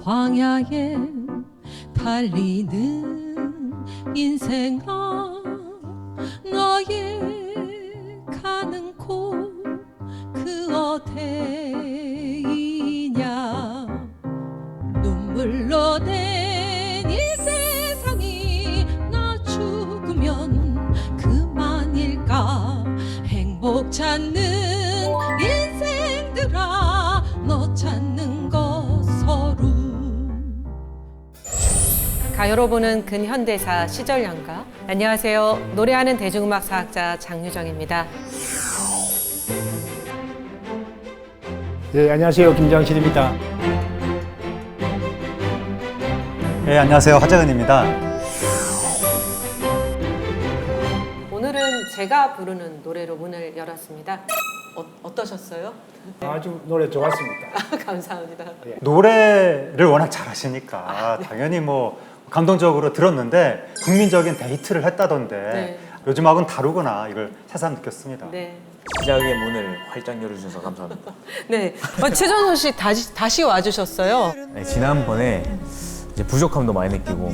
광야에 달리는 인생아 너의 가는 곳 그 어디이냐 눈물로 된 이 세상이 나 죽으면 그만일까 행복 찾는 인생들아 너 찾는 것 서로 여러분은 근현대사 시절연가 안녕하세요. 노래하는 대중음악 사학자 장유정입니다. 네, 안녕하세요. 김장실입니다. 네, 안녕하세요. 하재근입니다. 오늘은 제가 부르는 노래로 문을 열었습니다. 어떠셨어요? 아주 노래 좋았습니다. 감사합니다. 노래를 워낙 잘하시니까 당연히 뭐 감동적으로 들었는데 국민적인 데이트를 했다던데 네. 요즘하고는 다르구나 이걸 새삼 느꼈습니다. 네. 시작의 문을 활짝 열어주셔서 감사합니다. 네. 최전호 씨 다시 와주셨어요. 네, 지난번에 이제 부족함도 많이 느끼고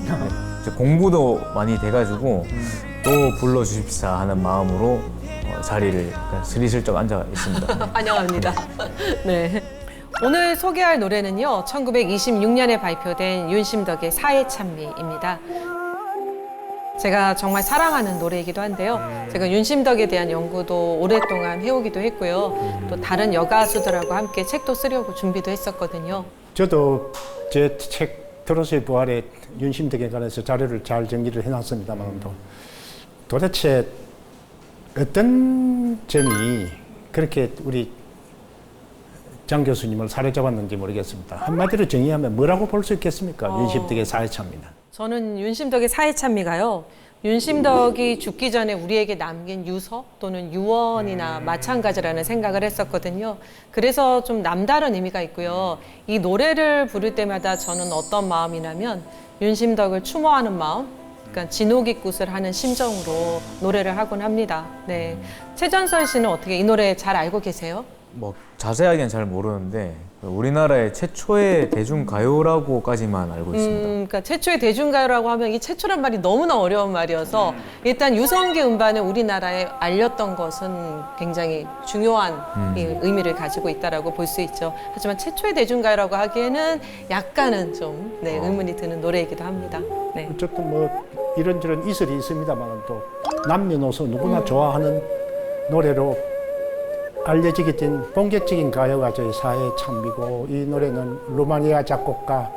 이제 공부도 많이 돼가지고 또 불러주십사 하는 마음으로 자리를 스리슬쩍 앉아 있습니다. 환영합니다. 네. 오늘 소개할 노래는요, 1926년에 발표된 윤심덕의 사해찬미입니다. 제가 정말 사랑하는 노래이기도 한데요. 제가 윤심덕에 대한 연구도 오랫동안 해오기도 했고요. 또 다른 여가수들하고 함께 책도 쓰려고 준비도 했었거든요. 저도 제 책 트롯의 부활에 윤심덕에 관해서 자료를 잘 정리를 해놨습니다만 도대체 어떤 점이 그렇게 우리 장 교수님을 사로잡았는지 모르겠습니다. 한마디로 정의하면 뭐라고 볼 수 있겠습니까? 윤심덕의 사해찬미는. 저는 윤심덕의 사해찬미가요. 윤심덕이 죽기 전에 우리에게 남긴 유서 또는 유언이나 마찬가지라는 생각을 했었거든요. 그래서 좀 남다른 의미가 있고요. 이 노래를 부를 때마다 저는 어떤 마음이냐면 윤심덕을 추모하는 마음, 그러니까 진옥이굿을 하는 심정으로 노래를 하곤 합니다. 네. 최전설 씨는 어떻게 이 노래 잘 알고 계세요? 뭐 자세하게는 잘 모르는데 우리나라의 최초의 대중가요라고까지만 알고 있습니다. 그러니까 최초의 대중가요라고 하면 이 최초란 말이 너무나 어려운 말이어서 일단 유성기 음반을 우리나라에 알렸던 것은 굉장히 중요한 이 의미를 가지고 있다라고 볼 수 있죠. 하지만 최초의 대중가요라고 하기에는 약간은 좀 의문이 드는 노래이기도 합니다. 네. 어쨌든 뭐 이런저런 이설이 있습니다만 또 남녀노소 누구나 좋아하는 노래로 알려지게 된 본격적인 가요가 저희 사해찬미고 이 노래는 루마니아 작곡가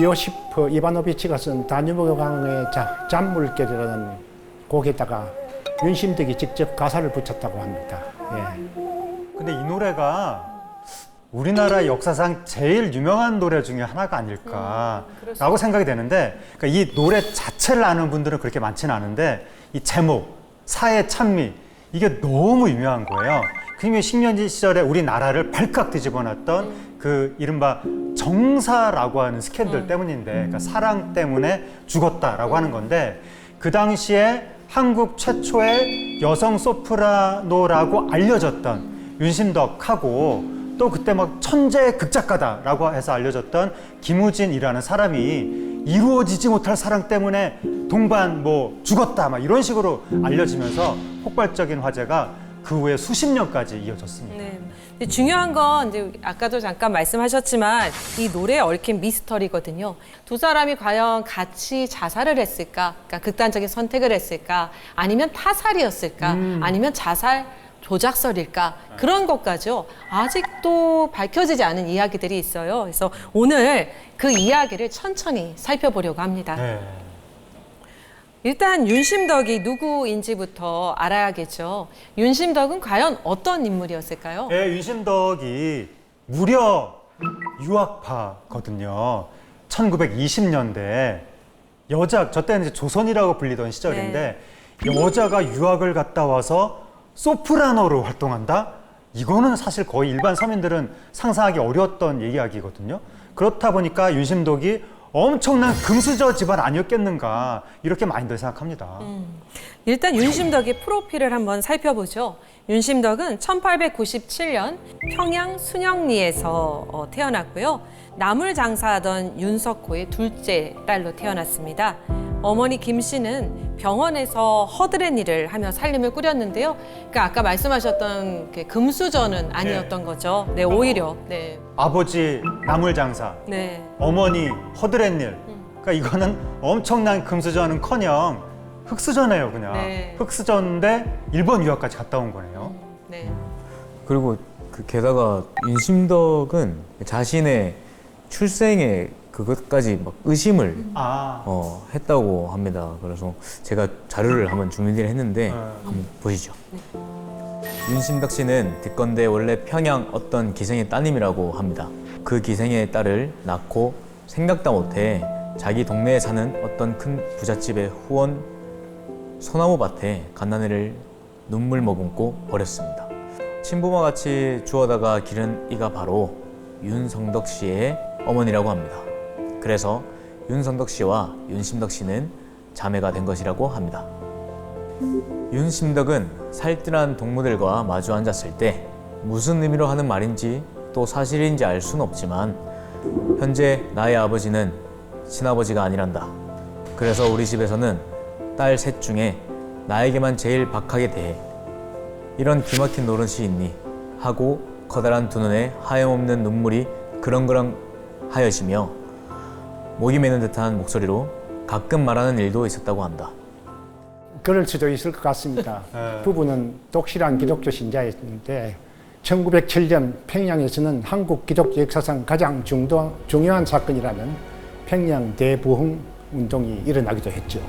요시프 이바노비치가 쓴 다뉴브강의 잔물결이라는 곡에다가 윤심덕이 직접 가사를 붙였다고 합니다. 근데 이 노래가 우리나라 역사상 제일 유명한 노래 중에 하나가 아닐까라고 생각이 되는데 그러니까 이 노래 자체를 아는 분들은 그렇게 많지는 않은데 이 제목 사해찬미 이게 너무 유명한 거예요. 그러면 식민지 시절에 우리나라를 발칵 뒤집어놨던 그 이른바 정사라고 하는 스캔들 때문인데 그러니까 사랑 때문에 죽었다라고 하는 건데 그 당시에 한국 최초의 여성 소프라노라고 알려졌던 윤심덕하고 또 그때 막 천재 극작가다라고 해서 알려졌던 김우진이라는 사람이 이루어지지 못할 사랑 때문에 동반 뭐 죽었다 막 이런 식으로 알려지면서 폭발적인 화제가 그 후에 수십 년까지 이어졌습니다. 네. 근데 중요한 건 이제 아까도 잠깐 말씀하셨지만 이 노래에 얽힌 미스터리거든요. 두 사람이 과연 같이 자살을 했을까? 그러니까 극단적인 선택을 했을까? 아니면 타살이었을까? 아니면 자살 조작설일까? 그런 것까지요. 아직도 밝혀지지 않은 이야기들이 있어요. 그래서 오늘 그 이야기를 천천히 살펴보려고 합니다. 네. 일단 윤심덕이 누구인지부터 알아야겠죠. 윤심덕은 과연 어떤 인물이었을까요? 네, 윤심덕이 무려 유학파거든요. 1920년대 저 때는 이제 조선이라고 불리던 시절인데 여자가 유학을 갔다 와서 소프라노로 활동한다? 이거는 사실 거의 일반 서민들은 상상하기 어려웠던 이야기거든요. 그렇다 보니까 윤심덕이 엄청난 금수저 집안 아니었겠는가 이렇게 많이들 생각합니다. 일단 윤심덕의 프로필을 한번 살펴보죠. 윤심덕은 1897년 평양 순영리에서 태어났고요. 나물 장사하던 윤석호의 둘째 딸로 태어났습니다. 어머니 김 씨는 병원에서 허드렛 일을 하며 살림을 꾸렸는데요. 그러니까 아까 말씀하셨던 그 금수저는 아니었던 거죠. 네, 오히려. 네. 아버지 나물 장사, 네. 어머니 허드렛 일. 그러니까 이거는 엄청난 금수저는커녕 흑수저네요, 그냥. 네. 흑수저인데 일본 유학까지 갔다 온 거네요. 네. 그리고 게다가 윤심덕은 자신의 출생에 그것까지 막 의심을 아, 했다고 합니다. 그래서 제가 자료를 한번 준비를 했는데 한번 보시죠. 윤심덕 씨는 듣건대 원래 평양 어떤 기생의 따님이라고 합니다. 그 기생의 딸을 낳고 생각도 못해 자기 동네에 사는 어떤 큰 부잣집의 후원 소나무 밭에 갓난애를 눈물 머금고 버렸습니다. 친부모와 같이 주워다가 기른 이가 바로 윤성덕 씨의 어머니라고 합니다. 그래서 윤성덕 씨와 윤심덕 씨는 자매가 된 것이라고 합니다. 윤심덕은 살뜰한 동무들과 마주 앉았을 때 무슨 의미로 하는 말인지 또 사실인지 알 수는 없지만 현재 나의 아버지는 친아버지가 아니란다. 그래서 우리 집에서는 딸 셋 중에 나에게만 제일 박하게 대해. 이런 기막힌 노릇이 있니? 하고 커다란 두 눈에 하염없는 눈물이 그렁그렁 하여지며 목이 메는 듯한 목소리로 가끔 말하는 일도 있었다고 한다. 그럴 수도 있을 것 같습니다. 네. 부부는 독실한 기독교 신자였는데 1907년 평양에서는 한국 기독교 역사상 가장 중요한 사건이라는 평양 대부흥 운동이 일어나기도 했죠.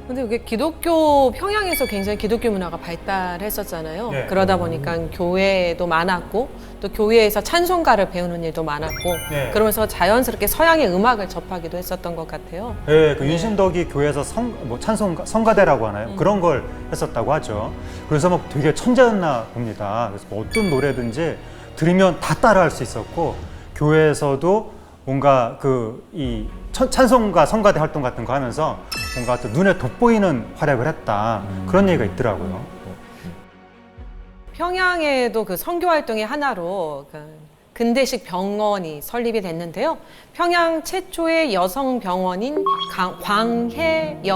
근데 이게 기독교 평양에서 굉장히 기독교 문화가 발달했었잖아요. 네. 그러다 보니까 교회도 많았고 또 교회에서 찬송가를 배우는 일도 많았고 네. 그러면서 자연스럽게 서양의 음악을 접하기도 했었던 것 같아요. 네, 그 윤심덕이 교회에서 성가대라고 하나요? 그런 걸 했었다고 하죠. 그래서 막 되게 천재였나 봅니다. 그래서 뭐 어떤 노래든지 들으면 다 따라할 수 있었고 교회에서도 뭔가 이 찬송가 성가대 활동 같은 거 하면서 뭔가 또 눈에 돋보이는 활약을 했다. 그런 얘기가 있더라고요. 평양에도 그 선교 활동의 하나로 그 근대식 병원이 설립이 됐는데요. 평양 최초의 여성 병원인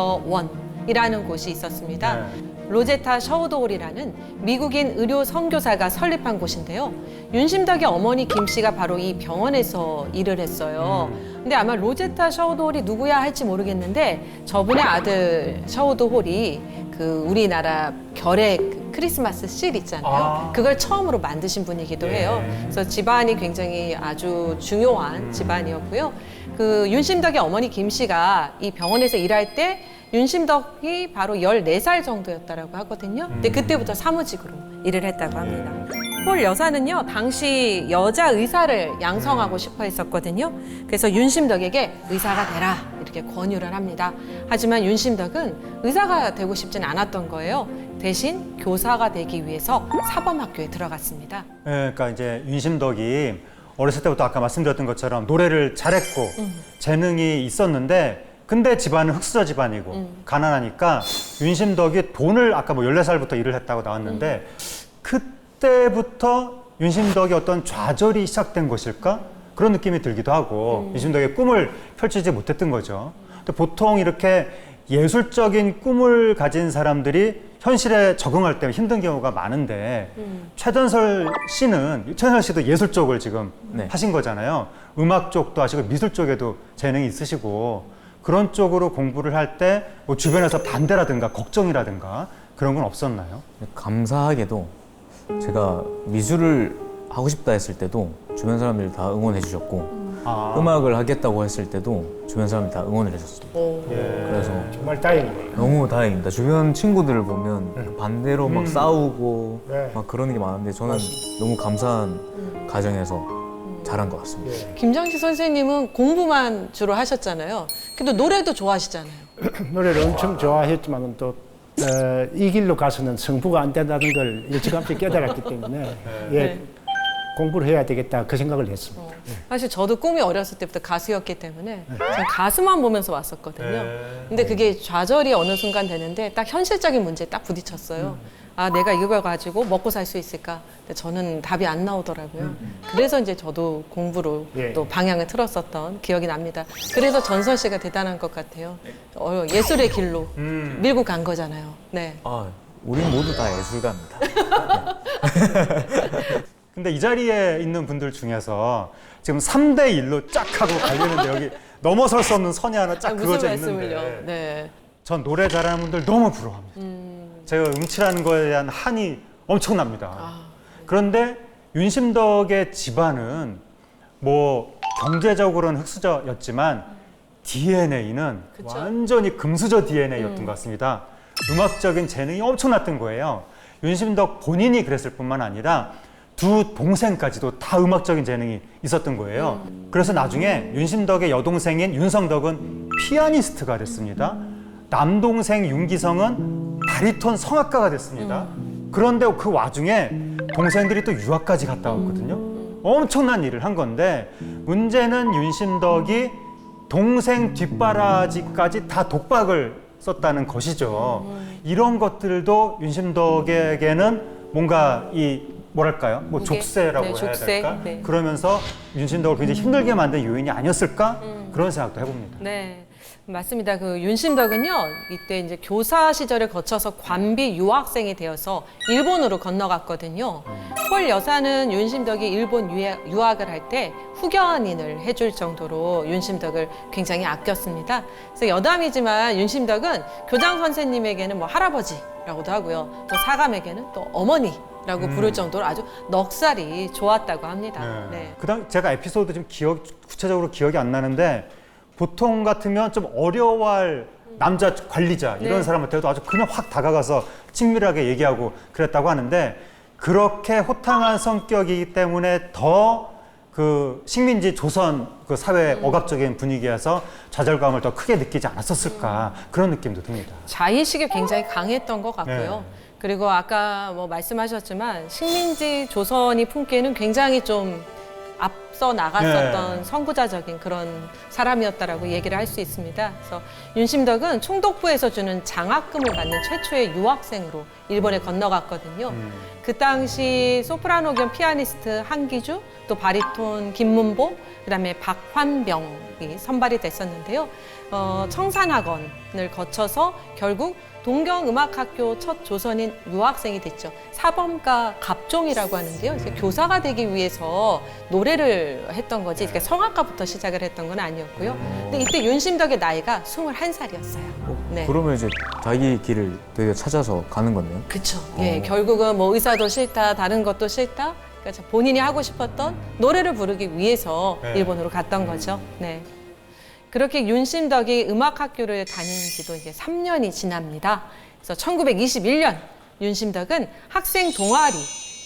광해여원이라는 곳이 있었습니다. 네. 로제타 셔우도홀이라는 미국인 의료 선교사가 설립한 곳인데요. 윤심덕의 어머니 김 씨가 바로 이 병원에서 일을 했어요. 근데 아마 로제타 셔우도홀이 누구야 할지 모르겠는데 저분의 아들 셔우도홀이 그 우리나라 결의 그 크리스마스 실 있잖아요. 그걸 처음으로 만드신 분이기도 해요. 그래서 집안이 굉장히 아주 중요한 집안이었고요. 그 윤심덕의 어머니 김 씨가 이 병원에서 일할 때 윤심덕이 바로 14살 정도였다고 하거든요. 근데 그때부터 사무직으로 일을 했다고 합니다. 홀 여사는요, 당시 여자 의사를 양성하고 싶어 했었거든요. 그래서 윤심덕에게 의사가 되라 이렇게 권유를 합니다. 하지만 윤심덕은 의사가 되고 싶진 않았던 거예요. 대신 교사가 되기 위해서 사범학교에 들어갔습니다. 네, 그러니까 이제 윤심덕이 어렸을 때부터 아까 말씀드렸던 것처럼 노래를 잘했고 재능이 있었는데 근데 집안은 흑수저 집안이고 가난하니까 윤심덕이 돈을 아까 뭐 14살부터 일을 했다고 나왔는데 그때부터 윤심덕이 어떤 좌절이 시작된 것일까? 그런 느낌이 들기도 하고 윤심덕의 꿈을 펼치지 못했던 거죠. 근데 보통 이렇게 예술적인 꿈을 가진 사람들이 현실에 적응할 때 힘든 경우가 많은데 최전설 씨도 예술 쪽을 지금 네. 하신 거잖아요. 음악 쪽도 하시고 미술 쪽에도 재능이 있으시고 그런 쪽으로 공부를 할 때 뭐 주변에서 반대라든가 걱정이라든가 그런 건 없었나요? 감사하게도 제가 미술을 하고 싶다 했을 때도 주변 사람들이 다 응원해 주셨고 음악을 하겠다고 했을 때도 주변 사람들이 다 응원을 해줬어요. 그래서 정말 다행이네요. 너무 다행입니다. 주변 친구들을 보면 반대로 막 싸우고 네. 막 그런 게 많은데 저는 너무 감사한 가정에서 자란 것 같습니다. 김장식 선생님은 공부만 주로 하셨잖아요. 근데 노래도 좋아하시잖아요. 노래를 엄청 좋아했지만 또 이 길로 가서는 승부가 안 된다는 걸 일찌감치 깨달았기 때문에 예, 공부를 해야 되겠다 그 생각을 했습니다. 사실 저도 꿈이 어렸을 때부터 가수였기 때문에 저는 가수만 보면서 왔었거든요. 근데 그게 좌절이 어느 순간 되는데 딱 현실적인 문제에 딱 부딪혔어요. 아, 내가 이걸 가지고 먹고 살 수 있을까? 근데 저는 답이 안 나오더라고요. 그래서 이제 저도 공부로 예. 또 방향을 틀었었던 기억이 납니다. 그래서 전선 씨가 대단한 것 같아요. 예술의 길로 밀고 간 거잖아요. 네. 아, 우린 모두 다 예술가입니다. 근데 이 자리에 있는 분들 중에서 지금 3대 1로 쫙 하고 갈리는데 여기 넘어설 수 없는 선이 하나 쫙 무슨 그어져 말씀을요? 있는데 네. 전 노래 잘하는 분들 너무 부러워합니다. 제가 음치라는 거에 대한 한이 엄청납니다. 그런데 윤심덕의 집안은 뭐 경제적으로는 흑수저였지만 DNA는 그쵸. 완전히 금수저 DNA였던 것 같습니다. 음악적인 재능이 엄청났던 거예요. 윤심덕 본인이 그랬을 뿐만 아니라 두 동생까지도 다 음악적인 재능이 있었던 거예요. 그래서 나중에 윤심덕의 여동생인 윤성덕은 피아니스트가 됐습니다. 남동생 윤기성은 바리톤 성악가가 됐습니다. 그런데 그 와중에 동생들이 또 유학까지 갔다 왔거든요. 엄청난 일을 한 건데 문제는 윤심덕이 동생 뒷바라지까지 다 독박을 썼다는 것이죠. 이런 것들도 윤심덕에게는 뭔가 이 뭐랄까요? 뭐 무게? 족쇄라고 네, 해야 족쇄. 될까? 네. 그러면서 윤심덕을 굉장히 힘들게 만든 요인이 아니었을까? 그런 생각도 해봅니다. 네. 맞습니다. 그 윤심덕은요, 이때 이제 교사 시절을 거쳐서 관비 유학생이 되어서 일본으로 건너갔거든요. 홀 여사는 윤심덕이 일본 유학을 할 때 후견인을 해줄 정도로 윤심덕을 굉장히 아꼈습니다. 그래서 여담이지만 윤심덕은 교장 선생님에게는 뭐 할아버지라고도 하고요. 또 사감에게는 또 어머니라고 부를 정도로 아주 넉살이 좋았다고 합니다. 네. 그다음 제가 에피소드 좀 구체적으로 기억이 안 나는데 보통 같으면 좀 어려워할 남자 관리자 이런 네. 사람한테도 아주 그냥 확 다가가서 친밀하게 얘기하고 그랬다고 하는데 그렇게 호탕한 성격이기 때문에 더 그 식민지 조선 그 사회 억압적인 분위기에서 좌절감을 더 크게 느끼지 않았었을까 그런 느낌도 듭니다. 자의식이 굉장히 강했던 것 같고요. 네. 그리고 아까 뭐 말씀하셨지만 식민지 조선이 품기에는 굉장히 좀 앞서 나갔었던 네. 선구자적인 그런 사람이었다라고 얘기를 할 수 있습니다. 그래서 윤심덕은 총독부에서 주는 장학금을 받는 최초의 유학생으로 일본에 건너갔거든요. 그 당시 소프라노 겸 피아니스트 한기주, 또 바리톤 김문보, 그다음에 박환병이 선발이 됐었는데요. 청산학원을 거쳐서 결국 동경음악학교 첫 조선인 유학생이 됐죠. 사범가 갑종이라고 하는데요. 이제 교사가 되기 위해서 노래를 했던 거지, 그러니까 성악가부터 시작을 했던 건 아니었고요. 근데 이때 윤심덕의 나이가 21살이었어요. 네. 그러면 이제 자기 길을 드디어 찾아서 가는 거네요. 그쵸. 예, 결국은 뭐 의사도 싫다, 다른 것도 싫다. 그러니까 본인이 하고 싶었던 노래를 부르기 위해서 네. 일본으로 갔던 거죠. 네. 그렇게 윤심덕이 음악학교를 다닌 지도 이제 3년이 지납니다. 그래서 1921년 윤심덕은 학생 동아리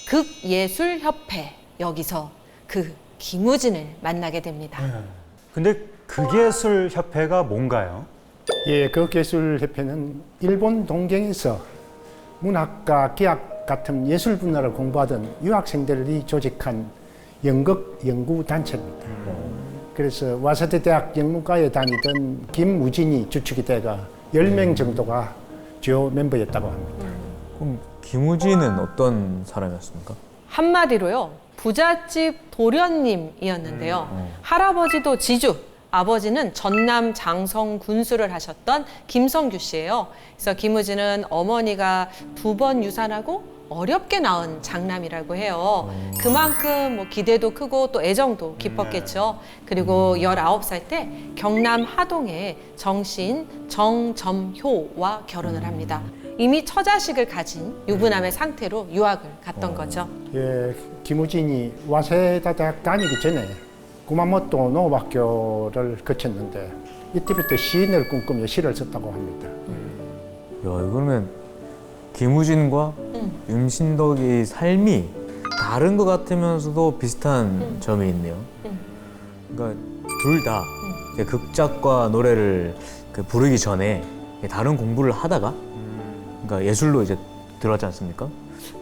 극예술협회 여기서 그 김우진을 만나게 됩니다. 근데 극예술협회가 뭔가요? 예, 극예술협회는 일본 동경에서 문학과 기악 같은 예술 분야를 공부하던 유학생들이 조직한 연극 연구 단체입니다. 그래서 와세대 대학 영문과에 다니던 김우진이 주축이 돼가 10명 정도가 주요 멤버였다고 합니다. 그럼 김우진은 어떤 사람이었습니까? 한마디로요, 부잣집 도련님이었는데요. 할아버지도 지주, 아버지는 전남 장성 군수를 하셨던 김성규 씨예요. 그래서 김우진은 어머니가 2번 유산하고 어렵게 낳은 장남이라고 해요. 그만큼 뭐 기대도 크고 또 애정도 깊었겠죠. 그리고 19살 때 경남 하동에 정시인 정점효와 결혼을 합니다. 이미 처자식을 가진 유부남의 상태로 유학을 갔던 거죠. 예, 김우진이 와세다 대학 다니기 전에 구마모토 농업학교를 거쳤는데 이때부터 시인을 꿈꾸며 시를 썼다고 합니다. 야, 이거는 김우진과 윤심덕의 삶이 다른 것 같으면서도 비슷한 점이 있네요. 그러니까 둘 다 극작과 노래를 부르기 전에 다른 공부를 하다가 그러니까 예술로 이제 들어왔지 않습니까?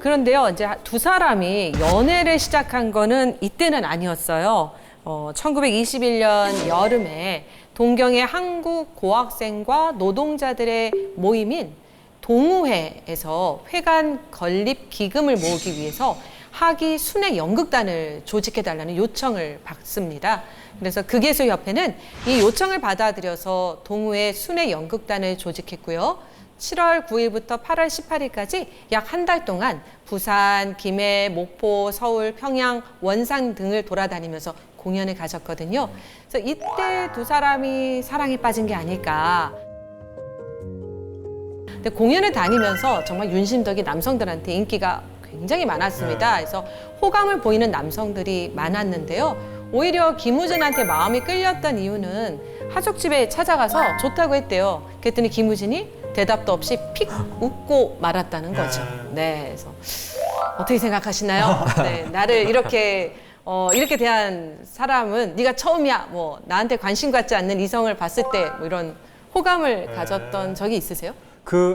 그런데요, 이제 두 사람이 연애를 시작한 거는 이때는 아니었어요. 1921년 여름에 동경의 한국 고학생과 노동자들의 모임인 동우회에서 회관 건립 기금을 모으기 위해서 하기 순회 연극단을 조직해달라는 요청을 받습니다. 그래서 극예술협회는 이 요청을 받아들여서 동우회 순회 연극단을 조직했고요. 7월 9일부터 8월 18일까지 약 한 달 동안 부산, 김해, 목포, 서울, 평양, 원산 등을 돌아다니면서 공연을 가졌거든요. 그래서 이때 두 사람이 사랑에 빠진 게 아닐까. 근데 공연을 다니면서 정말 윤심덕이 남성들한테 인기가 굉장히 많았습니다. 그래서 호감을 보이는 남성들이 많았는데요. 오히려 김우진한테 마음이 끌렸던 이유는 하숙집에 찾아가서 좋다고 했대요. 그랬더니 김우진이 대답도 없이 픽 웃고 말았다는 거죠. 네, 그래서 어떻게 생각하시나요? 네, 나를 이렇게 대한 사람은 네가 처음이야. 뭐 나한테 관심 갖지 않는 이성을 봤을 때 뭐 이런 호감을 가졌던 적이 있으세요?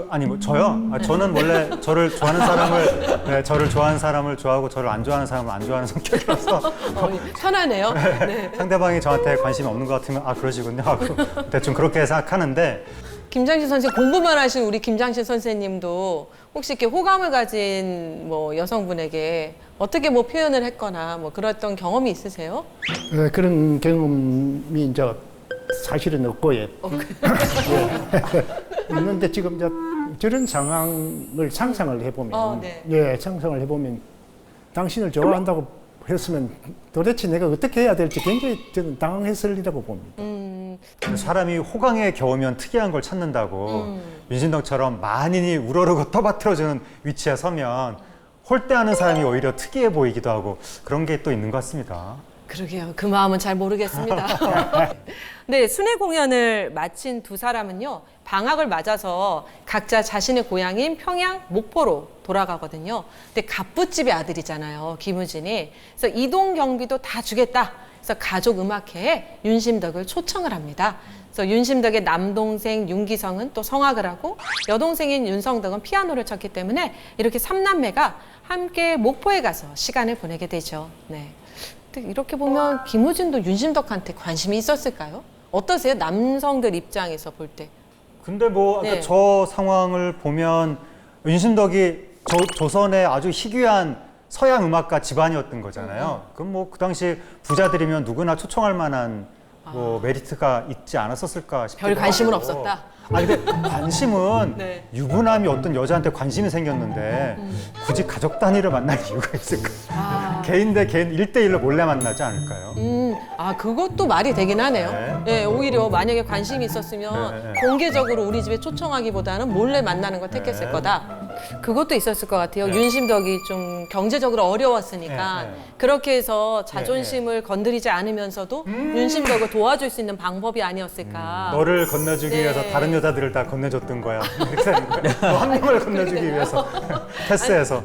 아니 뭐 저요? 저는 원래 저를 좋아하는 사람을 좋아하고 저를 안 좋아하는 사람을 안 좋아하는 성격이라서 편하네요. 네. 상대방이 저한테 관심이 없는 것 같으면 그러시군요 하고 대충 그렇게 생각하는데 김장실 선생님 공부만 하신 우리 김장실 선생님도 혹시 이렇게 호감을 가진 뭐 여성분에게 어떻게 뭐 표현을 했거나 뭐 그랬던 경험이 있으세요? 그런 경험이 이제 사실은 없고요. 예. 있는데 지금 저런 상황을 상상을 해보면, 네. 상상을 해보면 당신을 좋아한다고 했으면 도대체 내가 어떻게 해야 될지 굉장히 저는 당황했으리라고 봅니다. 사람이 호강에 겨우면 특이한 걸 찾는다고 윤신덕처럼 만인이 우러르고 떠받들어주는 위치에 서면 홀대하는 사람이 오히려 특이해 보이기도 하고 그런 게 또 있는 것 같습니다. 그러게요. 그 마음은 잘 모르겠습니다. 네, 순회 공연을 마친 두 사람은요, 방학을 맞아서 각자 자신의 고향인 평양, 목포로 돌아가거든요. 근데 갑부집의 아들이잖아요, 김우진이. 그래서 이동 경비도 다 주겠다. 그래서 가족 음악회에 윤심덕을 초청을 합니다. 그래서 윤심덕의 남동생 윤기성은 또 성악을 하고 여동생인 윤성덕은 피아노를 쳤기 때문에 이렇게 삼남매가 함께 목포에 가서 시간을 보내게 되죠. 네. 이렇게 보면 김우진도 윤심덕한테 관심이 있었을까요? 어떠세요? 남성들 입장에서 볼 때. 근데 뭐 네. 저 상황을 보면 윤심덕이 조선의 아주 희귀한 서양 음악가 집안이었던 거잖아요. 그럼 뭐 그 당시 부자들이면 누구나 초청할 만한 뭐 메리트가 있지 않았었을까 싶기도 별 관심은 하고. 없었다. 근데 관심은 네. 유부남이 어떤 여자한테 관심이 생겼는데 굳이 가족 단위로 만날 이유가 있을까? 개인 대 개인 1대1로 몰래 만나지 않을까요? 그것도 말이 되긴 하네요. 네. 네, 오히려 만약에 관심이 있었으면 네. 공개적으로 우리 집에 초청하기보다는 몰래 만나는 걸 택했을 네. 거다. 그것도 있었을 것 같아요. 윤심덕이 좀 경제적으로 어려웠으니까 네. 그렇게 해서 자존심을 건드리지 않으면서도 윤심덕을 도와줄 수 있는 방법이 아니었을까. 너를 건네주기 네. 위해서 다른 여자들을 다 건네줬던 거야. 이렇게 되는 거야. 너 한 명을 건네주기 위해서 패스해서.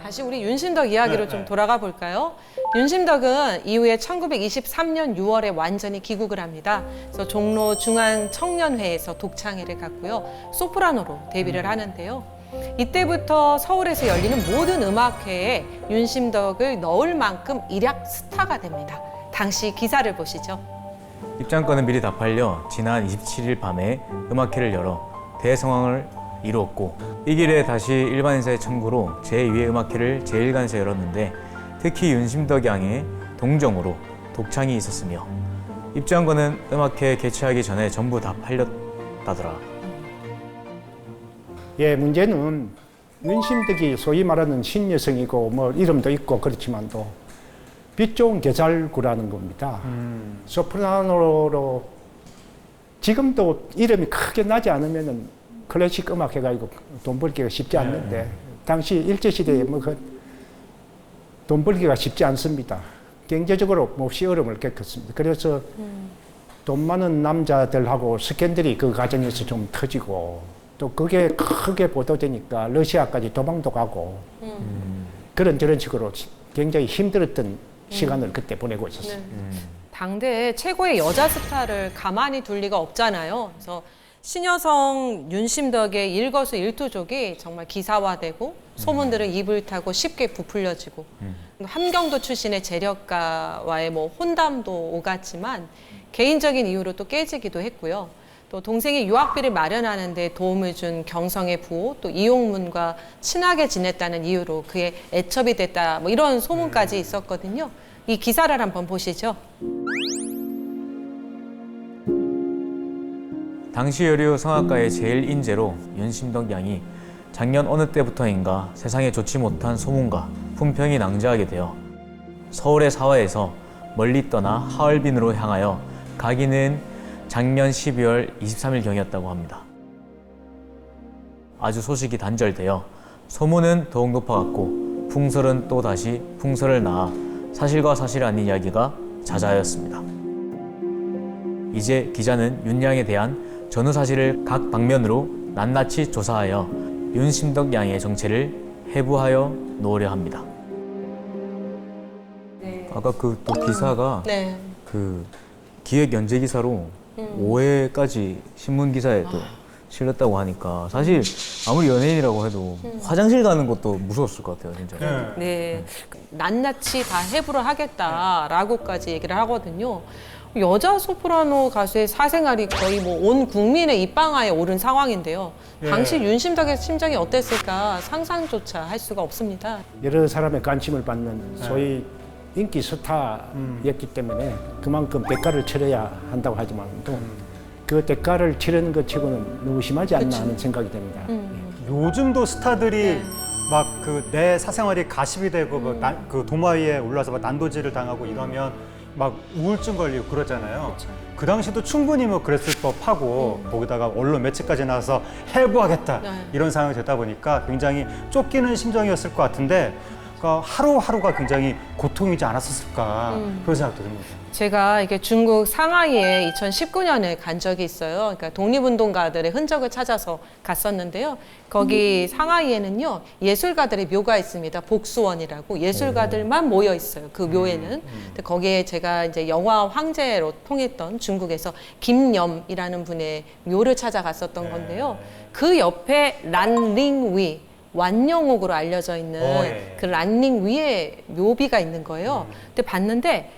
다시 우리 윤심덕 이야기로 좀 돌아가 볼까요? 윤심덕은 이후에 1923년 6월에 완전히 귀국을 합니다. 그래서 종로 중앙청년회에서 독창회를 갖고요. 소프라노로 데뷔를 하는데요. 이때부터 서울에서 열리는 모든 음악회에 윤심덕을 넣을 만큼 일약 스타가 됩니다. 당시 기사를 보시죠. 입장권은 미리 다 팔려 지난 27일 밤에 음악회를 열어 대성황을 이루었고 이 길에 다시 일반 인사의 청구로 제2회 음악회를 제1관에서 열었는데 특히 윤심덕 양의 동정으로 독창이 있었으며 입장권은 음악회 개최하기 전에 전부 다 팔렸다더라. 예, 문제는 윤심덕이 소위 말하는 신여성이고 뭐 이름도 있고 그렇지만도 빛 좋은 겨잘구라는 겁니다. 소프라노로 지금도 이름이 크게 나지 않으면은 클래식 음악 해가지고 돈 벌기가 쉽지 않는데 당시 일제시대에 뭐 돈 벌기가 쉽지 않습니다. 경제적으로 몹시 어려움을 겪었습니다. 그래서 돈 많은 남자들하고 스캔들이 그 과정에서 좀 터지고 또 그게 크게 보도되니까 러시아까지 도망도 가고 그런 식으로 굉장히 힘들었던 시간을 그때 보내고 있었어요. 당대 최고의 여자 스타를 가만히 둘 리가 없잖아요. 그래서 신여성 윤심덕의 일거수일투족이 정말 기사화되고 소문들은 입을 타고 쉽게 부풀려지고 함경도 출신의 재력가와의 뭐 혼담도 오갔지만 개인적인 이유로 또 깨지기도 했고요. 또 동생이 유학비를 마련하는 데 도움을 준 경성의 부호, 또 이용문과 친하게 지냈다는 이유로 그의 애첩이 됐다, 뭐 이런 소문까지 있었거든요. 이 기사를 한번 보시죠. 당시 여류 성악가의 제일 인재로 윤심덕 양이 작년 어느 때부터인가 세상에 좋지 못한 소문과 품평이 낭자하게 되어 서울의 사화에서 멀리 떠나 하얼빈으로 향하여 가기는 작년 12월 23일경이었다고 합니다. 아주 소식이 단절되어 소문은 더욱 높아갔고 풍설은 또 다시 풍설을 낳아 사실과 사실 아닌 이야기가 자자하였습니다. 이제 기자는 윤양에 대한 전후 사실을 각 방면으로 낱낱이 조사하여 윤심덕 양의 정체를 해부하여 놓으려 합니다. 아까 그 또 기사가 네. 그 기획 연재 기사로 5회까지 신문 기사에 또 실렸다고 하니까 사실 아무리 연예인이라고 해도 화장실 가는 것도 무서웠을 것 같아요, 진짜. 네, 낱낱이 다 해부를 하겠다라고까지 얘기를 하거든요. 여자 소프라노 가수의 사생활이 거의 뭐 온 국민의 입방아에 오른 상황인데요. 당시 윤심덕의 심정이 어땠을까 상상조차 할 수가 없습니다. 여러 사람의 관심을 받는 소위 인기 스타였기 때문에 그만큼 대가를 치러야 한다고 하지만 또 그 대가를 치르는 것 치고는 너무 심하지 않나 하는 생각이 듭니다. 요즘도 스타들이 막 그 내 사생활이 가십이 되고 그 도마 위에 올라서 막 난도질을 당하고 이러면 막 우울증 걸리고 그러잖아요. 그 당시도 충분히 뭐 그랬을 법하고 거기다가 언론 매체까지 나와서 해부하겠다 이런 상황이 되다 보니까 굉장히 쫓기는 심정이었을 것 같은데 그러니까 하루하루가 굉장히 고통이지 않았을까 그런 생각도 듭니다. 제가 이게 중국 상하이에 2019년에 간 적이 있어요. 그러니까 독립운동가들의 흔적을 찾아서 갔었는데요. 거기 상하이에는요, 예술가들의 묘가 있습니다. 복수원이라고 예술가들만 모여 있어요. 그 묘에는. 근데 거기에 제가 이제 영화 황제로 통했던 중국에서 김염이라는 분의 묘를 찾아갔었던 건데요. 그 옆에 란링위, 완영옥으로 알려져 있는 그 란링 위에 묘비가 있는 거예요. 근데 봤는데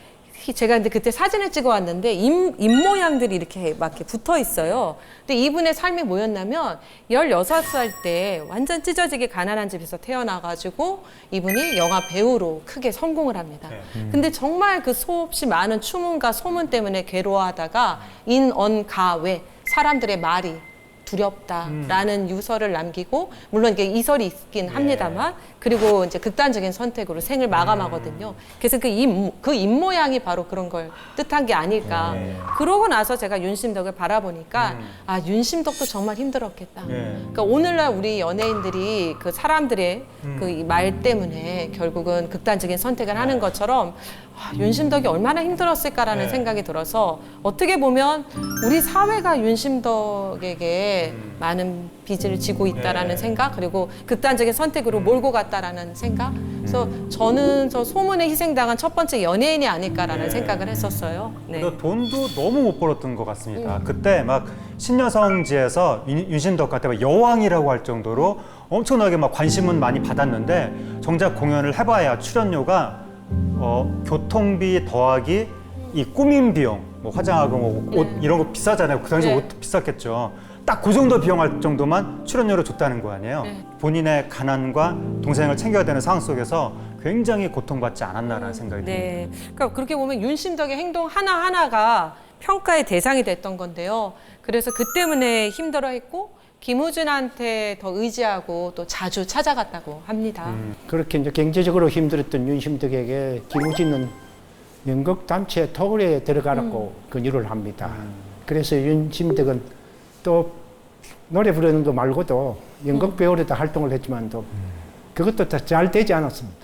제가 근데 그때 사진을 찍어 왔는데 입 모양들이 이렇게 막 이렇게 붙어 있어요. 근데 이분의 삶이 뭐였냐면 16살 때 완전 찢어지게 가난한 집에서 태어나가지고 이분이 영화 배우로 크게 성공을 합니다. 근데 정말 그 수없이 많은 추문과 소문 때문에 괴로워하다가 인언가외 사람들의 말이 두렵다라는 유서를 남기고 물론 이게 이설이 있긴 합니다만 그리고 이제 극단적인 선택으로 생을 마감하거든요. 그래서 그 입 모양이 바로 그런 걸 뜻한 게 아닐까. 그러고 나서 제가 윤심덕을 바라보니까 아 윤심덕도 정말 힘들었겠다. 그러니까 오늘날 우리 연예인들이 그 사람들의 그 말 때문에 결국은 극단적인 선택을 하는 것처럼 아, 윤심덕이 얼마나 힘들었을까라는 생각이 들어서 어떻게 보면 우리 사회가 윤심덕에게 많은 빚을 지고 있다라는 생각 그리고 극단적인 선택으로 몰고 갔다라는 생각 그래서 저는 저 소문에 희생당한 첫 번째 연예인이 아닐까라는 생각을 했었어요. 네. 돈도 너무 못 벌었던 것 같습니다. 그때 막 신여성지에서 윤심덕 같은 막 여왕이라고 할 정도로 엄청나게 막 관심은 많이 받았는데 정작 공연을 해봐야 출연료가 교통비 더하기 이 꾸민 비용, 뭐 화장하고 뭐 옷 이런 거 비싸잖아요. 그 당시 옷도 비쌌겠죠. 딱 그 정도 비용할 정도만 출연료를 줬다는 거 아니에요. 본인의 가난과 동생을 챙겨야 되는 상황 속에서 굉장히 고통받지 않았나라는 생각이 네. 듭니다. 그러니까 그렇게 보면 윤심덕의 행동 하나하나가 평가의 대상이 됐던 건데요. 그래서 그 때문에 힘들어했고 김우준한테 더 의지하고 또 자주 찾아갔다고 합니다. 그렇게 이제 경제적으로 힘들었던 윤심덕에게 김우진은 연극 단체 토굴에 들어가라고 권유를 합니다. 그래서 윤심덕은 또 노래 부르는 거 말고도 연극 배우로도 활동을 했지만 또 그것도 다 잘 되지 않았습니다.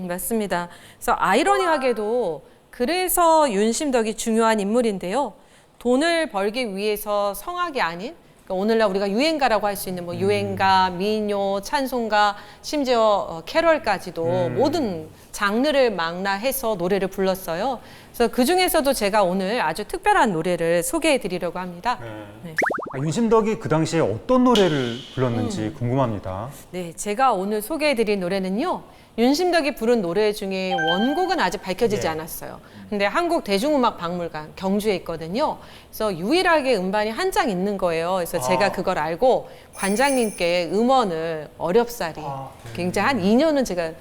맞습니다. 그래서 아이러니하게도 그래서 윤심덕이 중요한 인물인데요. 돈을 벌기 위해서 성악이 아닌 그러니까 오늘날 우리가 유행가라고 할 수 있는 뭐 유행가, 민요, 찬송가, 심지어 캐럴까지도 모든 장르를 망라해서 노래를 불렀어요. 그래서 그 중에서도 제가 오늘 아주 특별한 노래를 소개해드리려고 합니다. 네. 윤심덕이 그 당시에 어떤 노래를 불렀는지 궁금합니다. 네, 제가 오늘 소개해드릴 노래는요. 윤심덕이 부른 노래 중에 원곡은 아직 밝혀지지 예. 않았어요. 근데 한국 대중음악박물관 경주에 있거든요. 그래서 유일하게 음반이 한 장 있는 거예요. 그래서 제가 그걸 알고 관장님께 음원을 어렵사리 굉장히 한 2년은 제가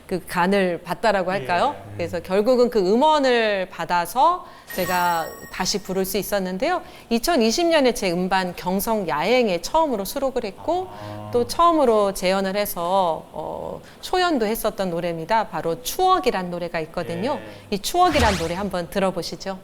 그 간을 봤다라고 할까요? 그래서 결국은 그 음원을 받아서 제가 다시 부를 수 있었는데요. 2020년에 제 음반 경성 야행에 처음으로 수록을 했고 또 처음으로 재연을 해서 초연도 했었던 노래입니다. 바로 추억이란 노래가 있거든요. 이 추억이란 노래 한번 들어보시죠.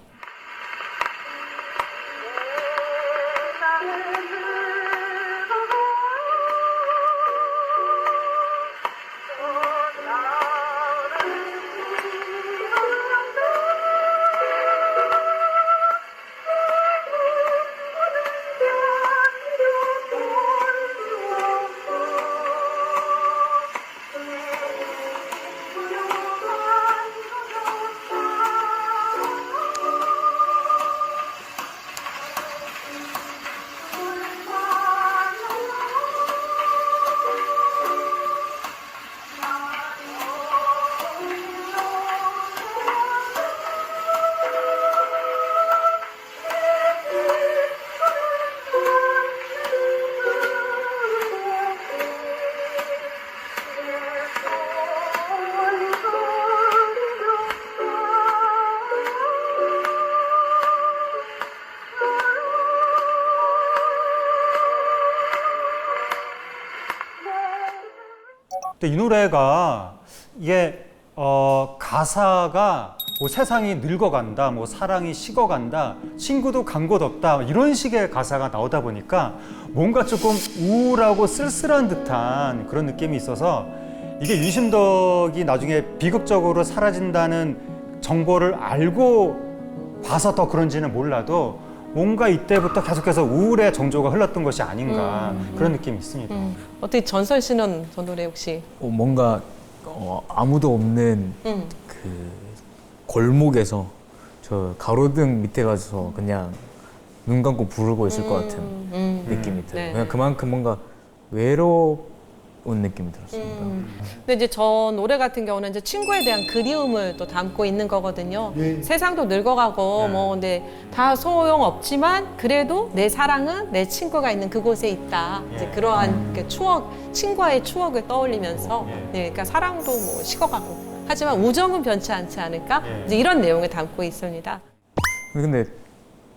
근데 이 노래가 이게 가사가 뭐 세상이 늙어간다, 뭐 사랑이 식어간다, 친구도 간 곳 없다 이런 식의 가사가 나오다 보니까 뭔가 조금 우울하고 쓸쓸한 듯한 그런 느낌이 있어서 이게 윤심덕이 나중에 비극적으로 사라진다는 정보를 알고 봐서 더 그런지는 몰라도 뭔가 이때부터 계속해서 우울의 정조가 흘렀던 것이 아닌가 그런 느낌이 있습니다. 어떻게 전선 씨는 저 노래 혹시? 뭔가 아무도 없는 그 골목에서 저 가로등 밑에 가서 그냥 눈 감고 부르고 있을 것 같은 느낌이 들어요. 네. 그냥 그만큼 뭔가 외로운 느낌이 들었습니다. 근데 이제 저 노래 같은 경우는 이제 친구에 대한 그리움을 또 담고 있는 거거든요. 예. 세상도 늙어가고 뭐 근데 다 소용 없지만 그래도 내 사랑은 내 친구가 있는 그곳에 있다. 이제 그러한 그 추억, 친구와의 추억을 떠올리면서 네, 그러니까 사랑도 뭐 식어가고 하지만 우정은 변치 않지 않을까? 이제 이런 내용을 담고 있습니다. 근데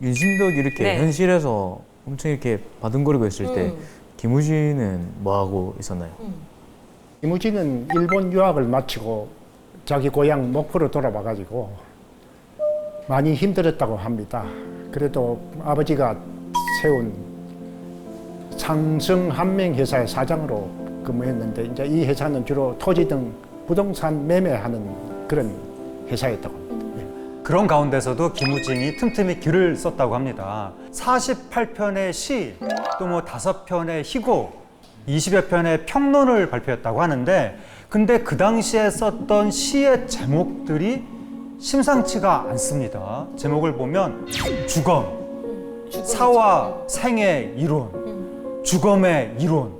윤심덕이 이렇게 네. 현실에서 엄청 이렇게 바둥거리고 있을 때 김우진은 뭐 하고 있었나요? 이무진은 일본 유학을 마치고 자기 고향 목포로 돌아와가지고 많이 힘들었다고 합니다. 그래도 아버지가 세운 상성 한명 회사의 사장으로 근무했는데 이제 이 회사는 주로 토지 등 부동산 매매하는 그런 회사였다고 합니다. 그런 가운데서도 김우진이 틈틈이 글을 썼다고 합니다. 48편의 시, 또 뭐 5편의 희곡, 20여 편의 평론을 발표했다고 하는데 근데 그 당시에 썼던 시의 제목들이 심상치가 않습니다. 제목을 보면 주검, 사와 생의 이론, 주검의 이론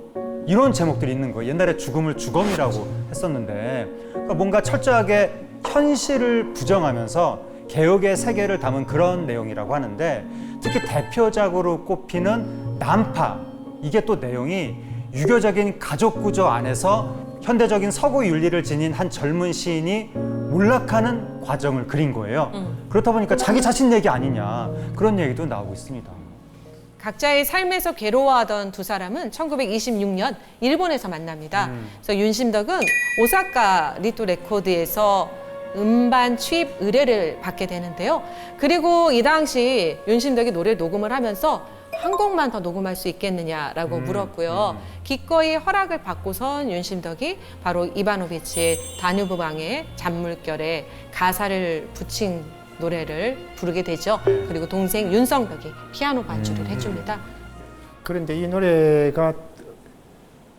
이런 제목들이 있는 거예요. 옛날에 죽음을 주검이라고 했었는데 그러니까 뭔가 철저하게 현실을 부정하면서 개혁의 세계를 담은 그런 내용이라고 하는데 특히 대표작으로 꼽히는 난파 이게 또 내용이 유교적인 가족 구조 안에서 현대적인 서구 윤리를 지닌 한 젊은 시인이 몰락하는 과정을 그린 거예요. 그렇다 보니까 자기 자신 얘기 아니냐 그런 얘기도 나오고 있습니다. 각자의 삶에서 괴로워하던 두 사람은 1926년 일본에서 만납니다. 그래서 윤심덕은 오사카 리토 레코드에서 음반 취입 의뢰를 받게 되는데요. 그리고 이 당시 윤심덕이 노래 녹음을 하면서 한 곡만 더 녹음할 수 있겠느냐라고 물었고요. 기꺼이 허락을 받고선 윤심덕이 바로 이바노비치의 다뉴브 방의 잔물결에 가사를 붙인 노래를 부르게 되죠. 그리고 동생 윤성덕이 피아노 반주를 해줍니다. 그런데 이 노래가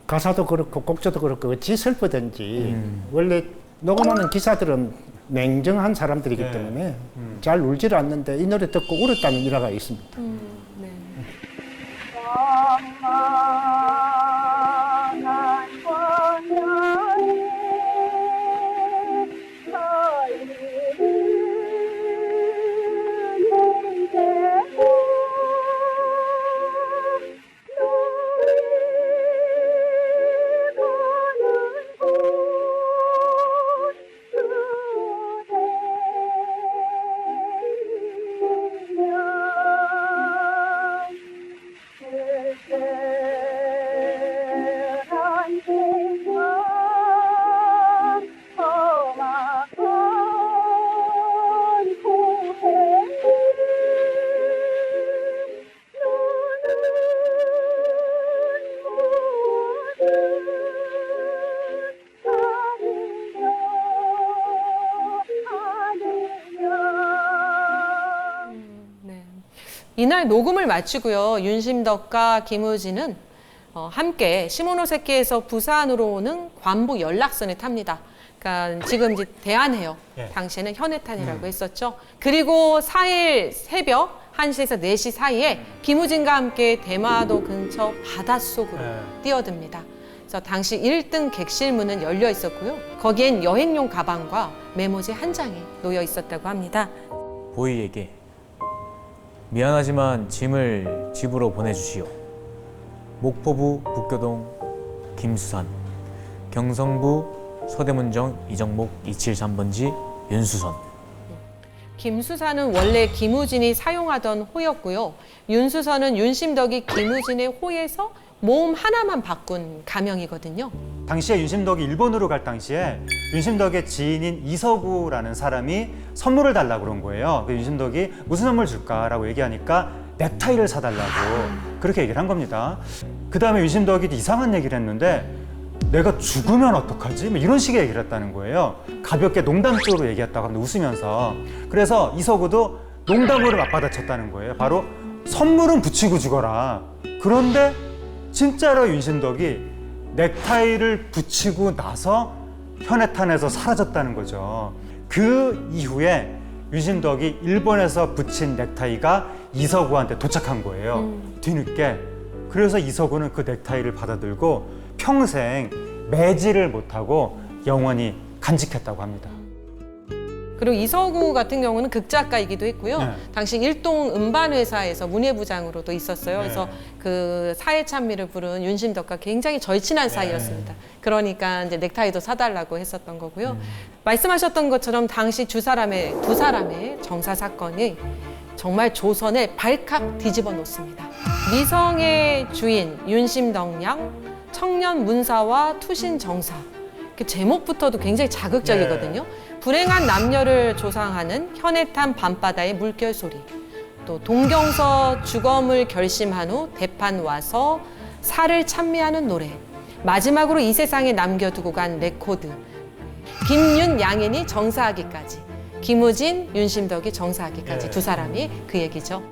가사도 그렇고 곡조도 그렇고 어찌 슬프든지 원래 녹음하는 기사들은 냉정한 사람들이기 네. 때문에 잘 울지를 않는데 이 노래 듣고 울었다는 일화가 있습니다. 네. 멍멍한 권연이 이날 녹음을 마치고요. 윤심덕과 김우진은 함께 시모노세키에서 부산으로 오는 관부 연락선에 탑니다. 그러니까 지금 이제 대한해역, 예. 당시에는 현해탄이라고 했었죠. 그리고 4일 새벽 1시에서 4시 사이에 김우진과 함께 대마도 근처 바닷속으로 뛰어듭니다. 그래서 당시 1등 객실문은 열려 있었고요. 거기엔 여행용 가방과 메모지 한 장이 놓여 있었다고 합니다. 보이에게 미안하지만 짐을 집으로 보내주시오. 목포부 북교동 김수산, 경성부 서대문정 이정목 273번지 윤수선. 김수산은 원래 김우진이 사용하던 호였고요. 윤수선은 윤심덕이 김우진의 호에서 모음 하나만 바꾼 가명이거든요. 당시에 윤심덕이 일본으로 갈 당시에 윤심덕의 지인인 이서구라는 사람이 선물을 달라고 그런 거예요. 그 윤심덕이 무슨 선물 줄까라고 얘기하니까 넥타이를 사달라고 그렇게 얘기를 한 겁니다. 그 다음에 윤심덕이 이상한 얘기를 했는데 내가 죽으면 어떡하지? 뭐 이런 식의 얘기를 했다는 거예요. 가볍게 농담적으로 얘기했다고 합니다. 웃으면서. 그래서 이서구도 농담으로 맞받아쳤다는 거예요. 바로 선물은 붙이고 죽어라. 그런데 진짜로 윤심덕이 넥타이를 붙이고 나서 현해탄에서 사라졌다는 거죠. 그 이후에 윤심덕이 일본에서 붙인 넥타이가 이서구한테 도착한 거예요. 뒤늦게. 그래서 이서구는 그 넥타이를 받아들고 평생 매지를 못하고 영원히 간직했다고 합니다. 그리고 이서구 같은 경우는 극작가이기도 했고요. 네. 당시 일동 음반회사에서 문예부장으로도 있었어요. 네. 그래서 그 사회찬미를 부른 윤심덕과 굉장히 절친한 사이였습니다. 그러니까 이제 넥타이도 사달라고 했었던 거고요. 말씀하셨던 것처럼 당시 두 사람의 정사 사건이 정말 조선을 발칵 뒤집어 놓습니다. 미성의 주인 윤심덕 양, 청년 문사와 투신 정사. 그 제목부터도 굉장히 자극적이거든요. 불행한 남녀를 조상하는 현해탄 밤바다의 물결 소리. 또 동경서 주검을 결심한 후 대판 와서 살을 찬미하는 노래. 마지막으로 이 세상에 남겨두고 간 레코드. 김윤 양인이 정사하기까지. 김우진, 윤심덕이 정사하기까지 두 사람이 그 얘기죠.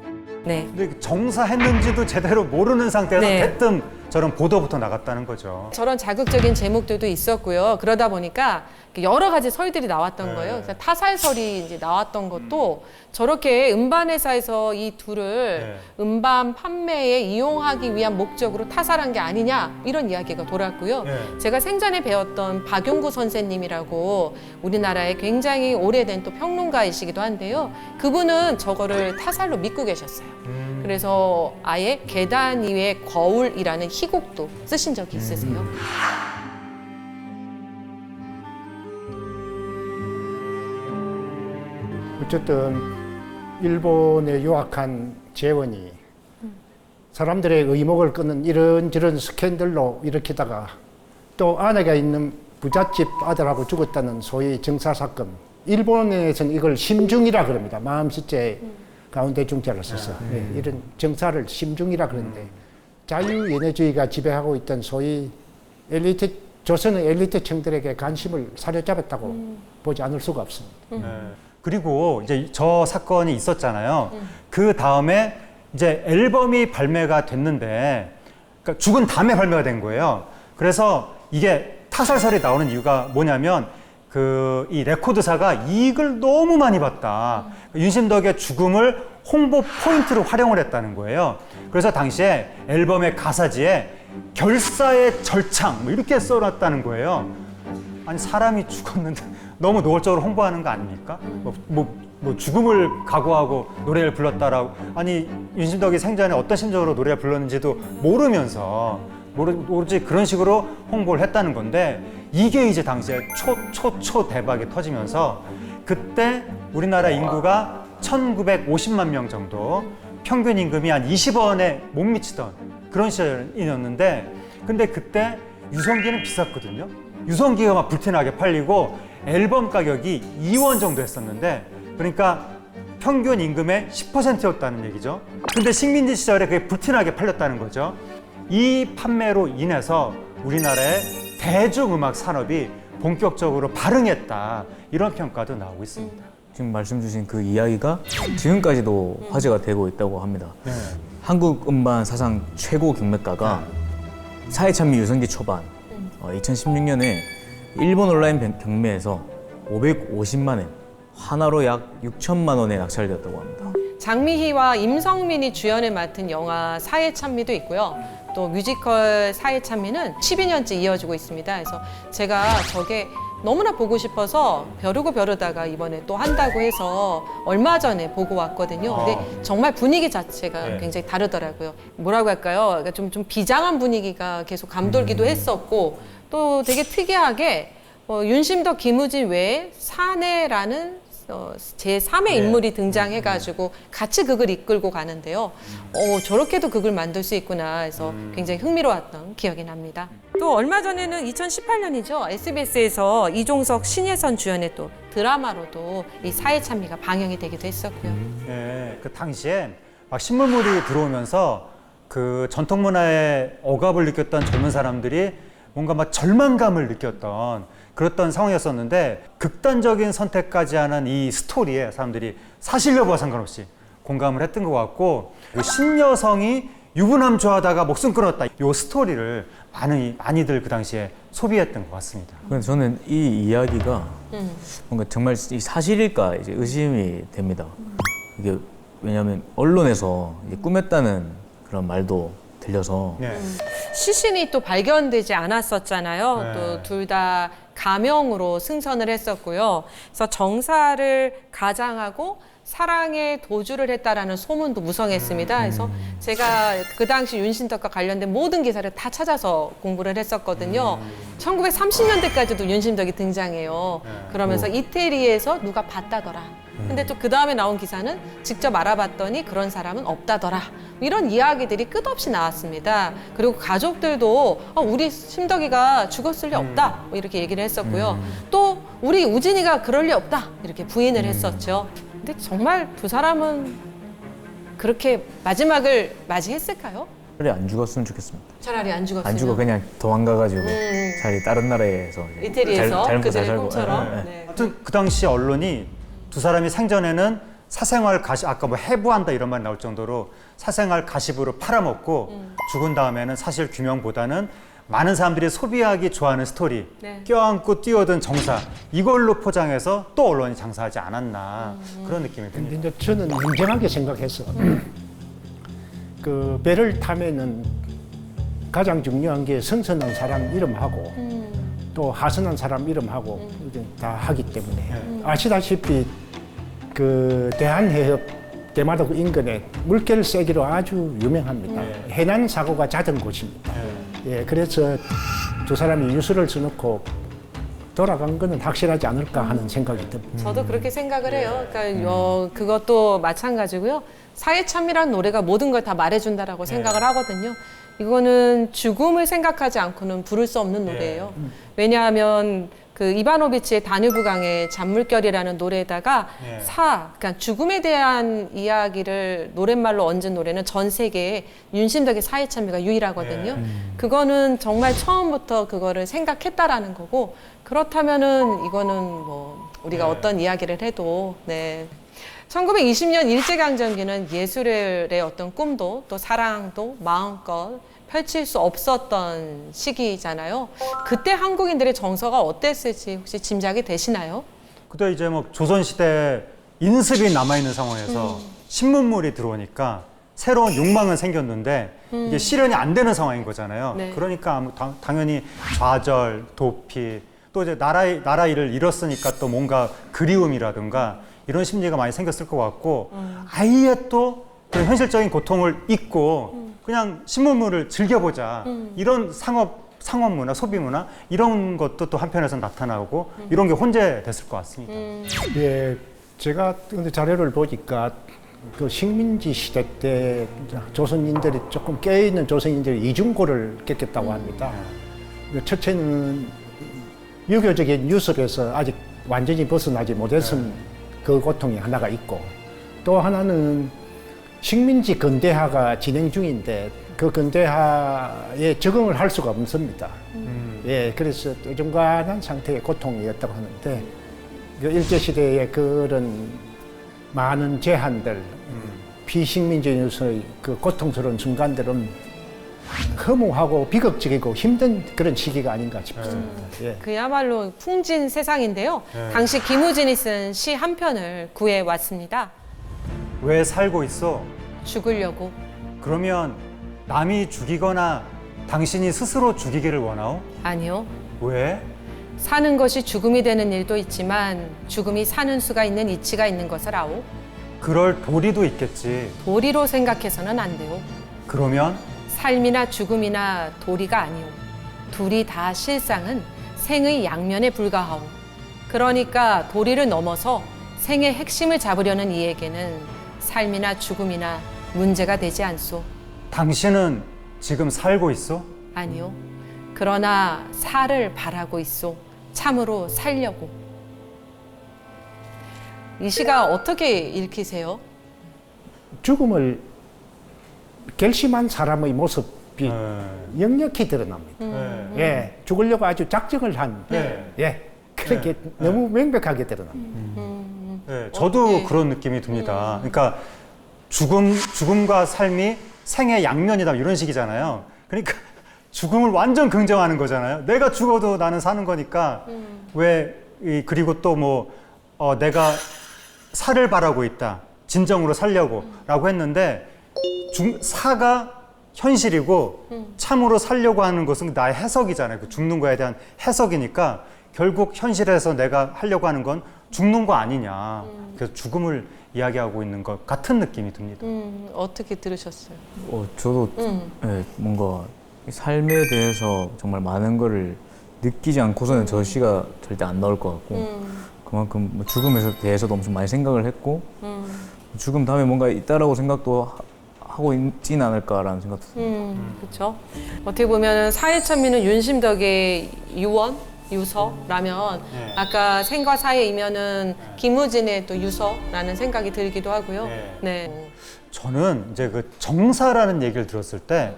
네. 근데 정사했는지도 제대로 모르는 상태에서 네. 대뜸 저런 보도부터 나갔다는 거죠. 저런 자극적인 제목들도 있었고요. 그러다 보니까 여러 가지 설들이 나왔던 거예요. 그래서 타살설이 이제 나왔던 것도 저렇게 음반회사에서 이 둘을 음반 판매에 이용하기 위한 목적으로 타살한 게 아니냐 이런 이야기가 돌았고요. 제가 생전에 배웠던 박용구 선생님이라고 우리나라에 굉장히 오래된 또 평론가이시기도 한데요. 그분은 저거를 타살로 믿고 계셨어요. 그래서 아예 계단 위의 거울이라는 희곡도 쓰신 적이 있으세요. 어쨌든 일본에 유학한 재원이 사람들의 의목을 끄는 이런저런 스캔들로 일으키다가 또 아내가 있는 부잣집 아들하고 죽었다는 소위 정사사건. 일본에서는 이걸 심중이라 그럽니다. 마음시제 가운데 중자를 써서. 이런 정사를 심중이라 그러는데 자유연애주의가 지배하고 있던 소위 엘리트, 조선의 엘리트층들에게 관심을 사로잡았다고 보지 않을 수가 없습니다. 그리고 이제 저 사건이 있었잖아요. 그 다음에 이제 앨범이 발매가 됐는데, 그러니까 죽은 다음에 발매가 된 거예요. 그래서 이게 타살설이 나오는 이유가 뭐냐면, 이 레코드사가 이익을 너무 많이 봤다. 윤심덕의 죽음을 홍보 포인트로 활용을 했다는 거예요. 그래서 당시에 앨범의 가사지에 결사의 절창 뭐 이렇게 써놨다는 거예요. 아니 사람이 죽었는데 너무 노골적으로 홍보하는 거 아닙니까? 뭐 죽음을 각오하고 노래를 불렀다라고. 아니 윤심덕이 생전에 어떤 심정으로 노래를 불렀는지도 모르면서 모르지 그런 식으로 홍보를 했다는 건데, 이게 이제 당시에 초 대박이 터지면서 그때 우리나라 인구가 1950만 명 정도, 평균 임금이 한 20원에 못 미치던 그런 시절이었는데, 근데 그때 유성기는 비쌌거든요. 유성기가 막 불티나게 팔리고 앨범 가격이 2원 정도 했었는데, 그러니까 평균 임금의 10%였다는 얘기죠. 근데 식민지 시절에 그게 불티나게 팔렸다는 거죠. 이 판매로 인해서 우리나라의 대중음악 산업이 본격적으로 발흥했다, 이런 평가도 나오고 있습니다. 지금 말씀 주신 그 이야기가 지금까지도 화제가 되고 있다고 합니다. 네. 한국 음반 사상 최고 경매가가 사회참미 유성기 초반 2016년에 일본 온라인 경매에서 550만 원, 하나로 약 6천만 원에 낙찰되었다고 합니다. 장미희와 임성민이 주연을 맡은 영화 사회찬미도 있고요. 또 뮤지컬 사회찬미는 12년째 이어지고 있습니다. 그래서 제가 저게 너무나 보고 싶어서 벼르다가 이번에 또 한다고 해서 얼마 전에 보고 왔거든요. 근데 정말 분위기 자체가 네. 굉장히 다르더라고요. 뭐라고 할까요? 그러니까 좀 비장한 분위기가 계속 감돌기도 했었고 또 되게 특이하게 윤심덕, 김우진 외에 사내라는 제3의 네. 인물이 등장해가지고 같이 극을 이끌고 가는데요. 저렇게도 극을 만들 수 있구나 해서 굉장히 흥미로웠던 기억이 납니다. 또 얼마 전에는 2018년이죠. SBS에서 이종석, 신예선 주연의 또 드라마로도 이 사회참미가 방영이 되기도 했었고요. 예, 그 당시에 막 신문물이 들어오면서 그 전통 문화의 억압을 느꼈던 젊은 사람들이 뭔가 막 절망감을 느꼈던 그랬던 상황이었었는데 극단적인 선택까지 하는 이 스토리에 사람들이 사실 여부와 상관없이 공감을 했던 것 같고 그 신여성이 유부남 좋아하다가 목숨 끊었다 이 스토리를 많이들 그 당시에 소비했던 것 같습니다. 근데 저는 이 이야기가 뭔가 정말 이 사실일까 이제 의심이 됩니다. 이게 왜냐하면 언론에서 이제 꾸몄다는 그런 말도 들려서 네. 시신이 또 발견되지 않았었잖아요. 네. 또 둘 다 가명으로 승선을 했었고요. 그래서 정사를 가장하고 사랑에 도주를 했다라는 소문도 무성했습니다. 그래서 제가 그 당시 윤신덕과 관련된 모든 기사를 다 찾아서 공부를 했었거든요. 1930년대까지도 윤신덕이 등장해요. 그러면서 이태리에서 누가 봤다더라. 근데 또 그 다음에 나온 기사는 직접 알아봤더니 그런 사람은 없다더라. 이런 이야기들이 끝없이 나왔습니다. 그리고 가족들도 우리 심덕이가 죽었을 리 없다. 뭐 이렇게 얘기를 했었고요. 또 우리 우진이가 그럴 리 없다. 이렇게 부인을 했었죠. 근데 정말 두 사람은 그렇게 마지막을 맞이했을까요? 차라리 안 죽었으면 좋겠습니다. 차라리 안 죽었으면. 안 죽어 그냥 도망가가지고 차라리 다른 나라에서 이제 이태리에서 잘 먹고 잘 그들의 살고. 꿈처럼. 예, 예. 네. 하여튼 그 당시 언론이 두 사람이 생전에는 사생활 가십, 아까 뭐 해부한다 이런 말 나올 정도로 사생활 가십으로 팔아먹고 죽은 다음에는 사실 규명보다는 많은 사람들이 소비하기 좋아하는 스토리, 네. 껴안고 뛰어든 정사 이걸로 포장해서 또 언론이 장사하지 않았나 그런 느낌이 듭니다. 근데 이제 저는 냉정하게 생각해서 그 배를 타면은 가장 중요한 게 선선한 사람 이름하고 또 하선한 사람 이름하고 이게 다 하기 때문에 아시다시피 그 대한해협 대마도 인근에 물결 세기로 아주 유명합니다. 해난 사고가 잦은 곳입니다. 예, 그래서 두 사람이 유수를 써놓고 돌아간 거는 확실하지 않을까 하는 생각이 듭니다. 저도 그렇게 생각을 해요. 그러니까 그것도 마찬가지고요. 사회참이라는 노래가 모든 걸 다 말해준다라고 생각을 하거든요. 이거는 죽음을 생각하지 않고는 부를 수 없는 노래예요. 왜냐하면 그 이바노비치의 다뉴브강의 잔물결이라는 노래에다가 그러니까 죽음에 대한 이야기를 노랫말로 얹은 노래는 전 세계에 윤심덕의 사회참미가 유일하거든요. 그거는 정말 처음부터 그거를 생각했다라는 거고 그렇다면은 이거는 뭐 우리가 어떤 이야기를 해도 1920년 일제강점기는 예술의 어떤 꿈도 또 사랑도 마음껏 펼칠 수 없었던 시기잖아요. 그때 한국인들의 정서가 어땠을지 혹시 짐작이 되시나요? 그때 이제 뭐 조선시대 인습이 남아있는 상황에서 신문물이 들어오니까 새로운 욕망은 생겼는데 이게 실현이 안 되는 상황인 거잖아요. 네. 그러니까 당연히 좌절, 도피, 또 이제 나라 일을 잃었으니까 또 뭔가 그리움이라든가 이런 심리가 많이 생겼을 것 같고 아예 또 그런 현실적인 고통을 잊고 그냥 신문물을 즐겨보자 이런 상업 문화, 소비 문화 이런 것도 또 한편에서 나타나고 이런 게 혼재됐을 것 같습니다. 예, 제가 근데 자료를 보니까 그 식민지 시대 때 조선인들이 조금 깨어있는 조선인들이 이중고를 겪었다고 합니다. 첫째는 유교적인 유습에서 아직 완전히 벗어나지 못했은 그 고통이 하나가 있고 또 하나는 식민지 근대화가 진행 중인데 그 근대화에 적응을 할 수가 없습니다. 예, 그래서 어중간한 상태의 고통이었다고 하는데 그 일제시대의 그런 많은 제한들, 비식민지로서의 그 고통스러운 순간들은 허무하고 비극적이고 힘든 그런 시기가 아닌가 싶습니다. 예. 그야말로 풍진 세상인데요. 당시 김우진이 쓴 시 한 편을 구해 왔습니다. 왜 살고 있어? 죽으려고. 그러면 남이 죽이거나 당신이 스스로 죽이기를 원하오? 아니요. 왜? 사는 것이 죽음이 되는 일도 있지만 죽음이 사는 수가 있는 이치가 있는 것을 아오. 그럴 도리도 있겠지. 도리로 생각해서는 안 돼요. 그러면 삶이나 죽음이나 도리가 아니오. 둘이 다 실상은 생의 양면에 불과하오. 그러니까 도리를 넘어서 생의 핵심을 잡으려는 이에게는 삶이나 죽음이나 문제가 되지 않소. 당신은 지금 살고 있어? 아니요. 그러나 살을 바라고 있소. 참으로 살려고. 이 시가 어떻게 읽히세요? 죽음을 결심한 사람의 모습이 역력히 드러납니다. 예, 죽으려고 아주 작정을 한, 네. 예, 그렇게 너무 명백하게 드러납니다. 네, 저도 네. 그런 느낌이 듭니다. 그러니까 죽음과 삶이 생의 양면이다 이런 식이잖아요. 그러니까 죽음을 완전 긍정하는 거잖아요. 내가 죽어도 나는 사는 거니까 그리고 또 뭐 내가 살을 바라고 있다. 진정으로 살려고라고 했는데 사가 현실이고 참으로 살려고 하는 것은 나의 해석이잖아요. 그 죽는 거에 대한 해석이니까 결국 현실에서 내가 하려고 하는 건 죽는 거 아니냐. 그래서 죽음을 이야기하고 있는 것 같은 느낌이 듭니다. 어떻게 들으셨어요? 저도 예, 뭔가 삶에 대해서 정말 많은 거를 느끼지 않고서는 저 시가 절대 안 나올 것 같고 그만큼 뭐 죽음에 대해서도 엄청 많이 생각을 했고 죽음 다음에 뭔가 있다라고 생각도 하고 있진 않을까라는 생각도 듭니다. 그렇죠. 어떻게 보면 사회천민은 윤심덕의 유언, 유서라면 아까 생과 사의 이면은 김우진의 또 유서라는 생각이 들기도 하고요. 네. 저는 이제 그 정사라는 얘기를 들었을 때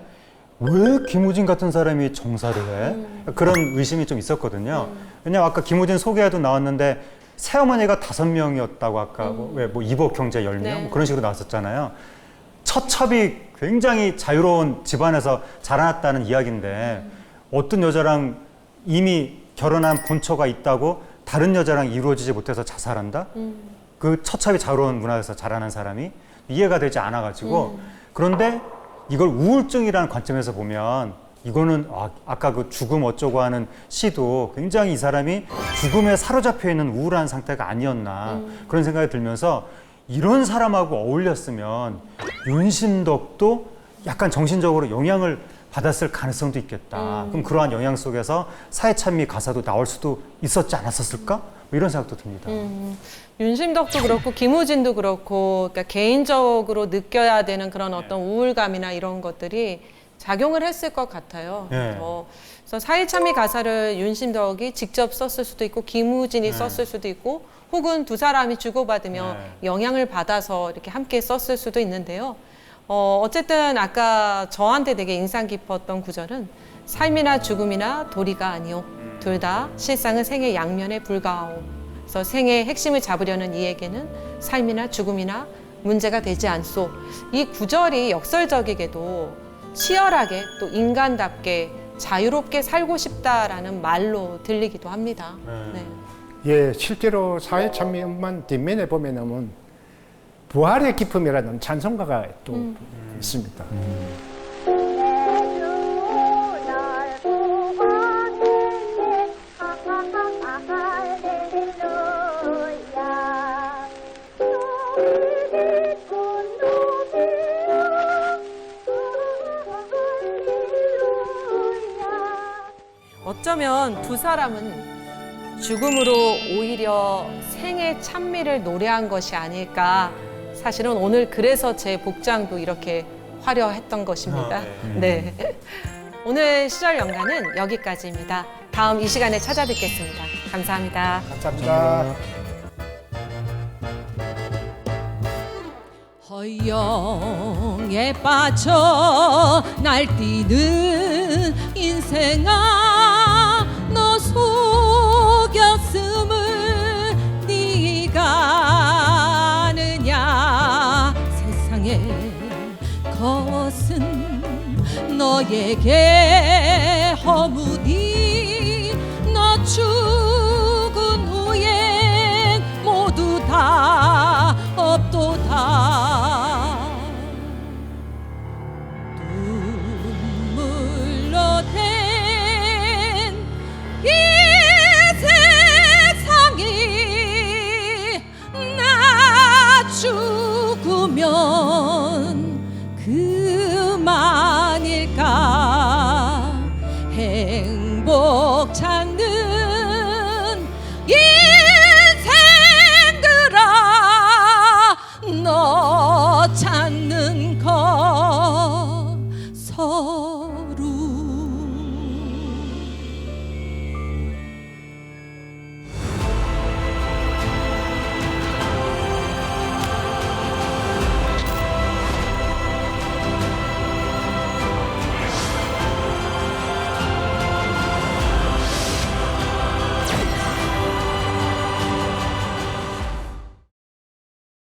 왜 김우진 같은 사람이 정사를 해? 그런 의심이 좀 있었거든요. 왜냐면 아까 김우진 소개에도 나왔는데 새어머니가 5명이었다고 아까 뭐 이복 형제 10명 네. 뭐 그런 식으로 나왔었잖아요. 처첩이 굉장히 자유로운 집안에서 자라났다는 이야기인데 어떤 여자랑 이미 결혼한 본처가 있다고 다른 여자랑 이루어지지 못해서 자살한다? 그 처첩이 자유로운 문화에서 자라난 사람이 이해가 되지 않아가지고 그런데 이걸 우울증이라는 관점에서 보면 이거는 아까 그 죽음 어쩌고 하는 시도 굉장히 이 사람이 죽음에 사로잡혀 있는 우울한 상태가 아니었나 그런 생각이 들면서 이런 사람하고 어울렸으면 윤심덕도 약간 정신적으로 영향을 받았을 가능성도 있겠다. 그럼 그러한 영향 속에서 사회찬미 가사도 나올 수도 있었지 않았었을까? 뭐 이런 생각도 듭니다. 윤심덕도 그렇고 김우진도 그렇고 그러니까 개인적으로 느껴야 되는 그런 어떤 우울감이나 이런 것들이 작용을 했을 것 같아요. 네. 그래서 사회참미 가사를 윤심덕이 직접 썼을 수도 있고 김우진이 썼을 수도 있고 혹은 두 사람이 주고받으며 영향을 받아서 이렇게 함께 썼을 수도 있는데요. 어쨌든 아까 저한테 되게 인상 깊었던 구절은 삶이나 죽음이나 도리가 아니오. 둘 다 실상은 생의 양면에 불과하오. 그래서 생의 핵심을 잡으려는 이에게는 삶이나 죽음이나 문제가 되지 않소. 이 구절이 역설적이게도 치열하게 또 인간답게 자유롭게 살고 싶다라는 말로 들리기도 합니다. 네. 예, 실제로 사회참미음반 뒷면에 보면은 부활의 기쁨이라는 찬송가가 또 있습니다. 어쩌면 두 사람은 죽음으로 오히려 생의 찬미를 노래한 것이 아닐까. 사실은 오늘 그래서 제 복장도 이렇게 화려했던 것입니다. 네. 오늘 시절 연가는 여기까지입니다. 다음 이 시간에 찾아뵙겠습니다. 감사합니다. 감사합니다. 허영에 빠져 날뛰는 인생아 너 속였음을 너에게 허무히 낮춘